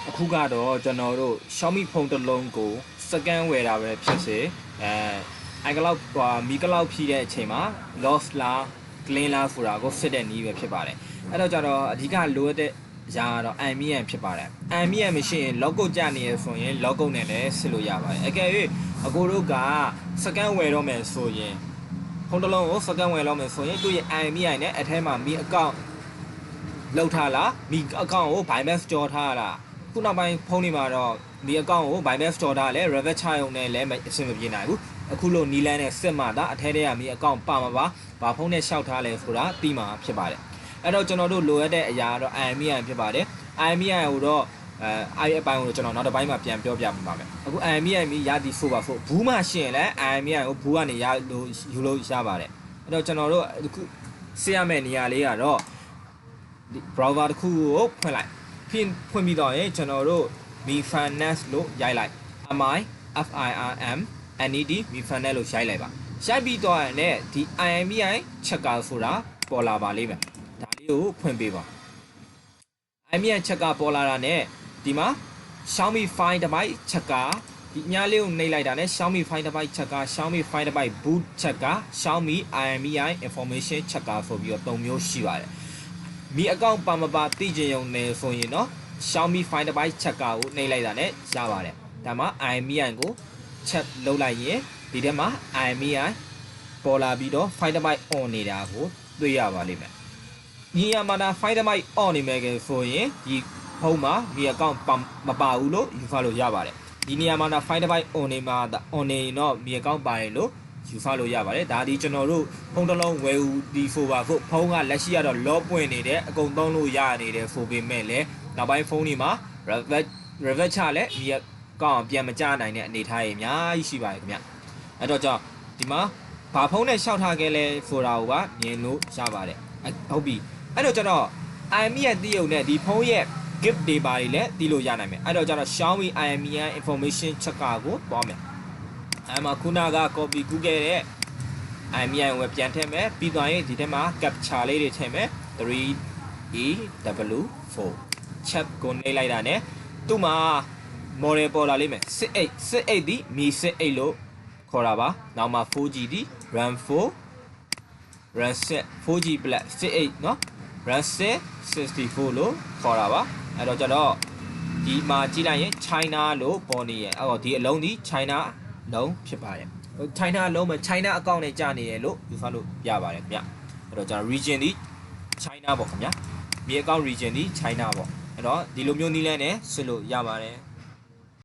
အခုကတော့ကျွန်တော်တို့ Xiaomi ဖုန်းတစ်လုံးကိုစကန်ဝယ်တာပဲဖြစ်စေအိုင်ကလောက်မီကလောက်ဖြီးတဲ့အချိန်မှာ loss လား clean လားဆိုတာကိုစစ်တဲ့နည်းပဲဖြစ်ပါတယ်အဲ့တော့ကျတော့အဓိကလိုအပ်တဲ့ရာကတော့ MIM ဖြစ်ပါတယ် MIM မရှိရင် logo ကျနေရဆိုရင် logo နဲ့လည်းစစ်လို့ရပါတယ်အကယ်၍အကိုတို့ကစကန်ဝယ်တော့မယ်ဆိုရင်ဖုန်းတစ်လုံးကိုစကန်ဝယ်တော့မယ်ဆိုရင်သူ့ရဲ့ MIM နဲ့အထက်မှာမီအကောင့်လောက်ထားလားမီအကောင့်ကို Binance ကြော်ထားလားခုနောက်ပိုင်းဖုန်းတွေမှာတော့ဒီအကောင့်ကို Binance Store ထားလဲ Revit ချရုံနဲ့လည်းအဆင်မပြေနိုင်ဘူးအခုလိုနီလန်းနဲ့စစ်မှသာအထဲထဲကမီအကောင့်ပါမှာပါဘာဖုန်းနဲ့ရှောက်ထားလဲဆိုတာသိမှာဖြစ်ပါတယ်အဲ့တော့ကျွန်တော်တို့လိုအပ်တဲ့အရာကတော့ IMEI ဖြစ်ပါတယ် IMEI ကိုတော့အဲ့အပိုင်းကိုကျွန်တော်နောက်တစ်ပိုင်းမှာပြန်ပြောပြပါမယ်အခု IMEI မီရသည်ဆိုပါဆိုဘူးမှရှင်းလဲ IMEI ကိုဘူးကနေရလို့ယူလို့ရပါတယ်အဲ့တော့ကျွန်တော်တို့အခုစစ်ရမယ့်နေရာလေးကတော့ browser တစ်ခုကိုဖွင့်လိုက်ဖွင့်ပြီးတော့ရင်ကျွန်တော်တို့ Mi Finance လို့ရိုက်လိုက် FIRM NED Mi Finance လို့ရိုက်လိုက်ပါရိုက်ပြီးတော့ရင်ဒီ IMEI ချက်ကာဆိုတာပေါ်လာပါလိမ့်မယ်ဒါလေးကိုဖွင့်ပေးပါ IMEI ချက်ကပေါ်လာတာနဲ့ဒီမှာ Xiaomi Find Device ချက်ကဒီညားလေးကိုနှိပ်လိုက်တာနဲ့ Xiaomi Find Device ချက်က Xiaomi Find Device Boot ချက်က Xiaomi IMEI Information ချက်ကဆိုပြီးတော့၃မျိုးရှိပါတယ်မီအကောင့်ပါမပါသိချင်ရုံနဲ့ဆိုရင်တော့ Xiaomi Find Device ချက်ကာကိုနှိပ်လိုက်တာနဲ့ရပါတယ်ဒါမှ IMEI ကိုချက်လုပ်လိုက်ရင်ဒီထဲမှာ IMEI ပေါ်လာပြီးတော့ Find Device on နေတာကိုတွေ့ရပါလိမ့်မယ်ညီရမှာဒါ Find Device on နေမယ်ဆိုရင်ဒီဖုန်းမှာမီအကောင့်မပါဘူးလို့ယူဆလို့ရပါတယ်ဒီနေရာမှာဒါ Find Device on နေမှာ on နေတော့မီအကောင့်ပါတယ်လို့ယူဆလို့ရပါတယ်ဒါဒီကျွန်တော်တို့ဖုန်းတစ်လုံးဝယ်ဦးဒီဆိုပါဖို့ဖုန်းကလက်ရှိကတော့ lock ပွင့်နေတယ်အကုန်သုံးလို့ရနေတယ်ဆိုပေမဲ့လည်းနောက်ပိုင်းဖုန်းတွေမှာ revert ချလဲဒီကောင်းပြန်မကြနိုင်တဲ့အနေအထားတွေအများကြီးရှိပါတယ်ခင်ဗျအဲ့တော့ကြောင့်ဒီမှာဘာဖုန်းနဲ့ရှောက်ထားခဲ့လဲဆိုတာကိုပါမြင်လို့ရပါတယ်ဟုတ်ပြီအဲ့တော့ကျတော့ IMEI ရဲ့တည်ုံနဲ့ဒီဖုန်းရဲ့ gift တွေပါတွေလည်းတည်လို့ရနိုင်မယ်အဲ့တော့ကျတော့ Xiaomi IMEI information checker ကိုသွားမယ်အဲ့မှာခုနက copy ကူးခဲ့တဲ့ IMEI ကိုပြန်ထည့်မယ်ပြီးသွားရင်ဒီထဲမှာ captcha လေးတွေထည့်မယ် 3EW4 chat ကိုနှိပ်လိုက်တာနဲ့သူ့မှာ model ပေါ်လာလိမ့်မယ်68ဒီ Mi 68လို့ခေါ်တာပါနောက်မှာ 4G ဒီ RAM 4 RAM 4G Plus 68เนาะ RAM 64လို့ခေါ်တာပါအဲ့တော့ကျတော့ဒီမှာကြည့်လိုက်ရင် China လို့ပေါ်နေရဲ့အဲ့တော့ဒီအလုံးဒီ China လုံးဖြစ်ပါတယ် China လုံးမှာ China အကောင့်နဲ့ကြာနေရလို့ယူဆလို့ရပါတယ်ခင်ဗျအဲ့တော့ကျွန်တော် region ဒီ China ပေါ့ခင်ဗျမြေအကောင့် region ဒီ China ပေါ့အဲ့တော့ဒီလိုမျိုးနည်းလမ်းနဲ့ဆွလို့ရပါတယ်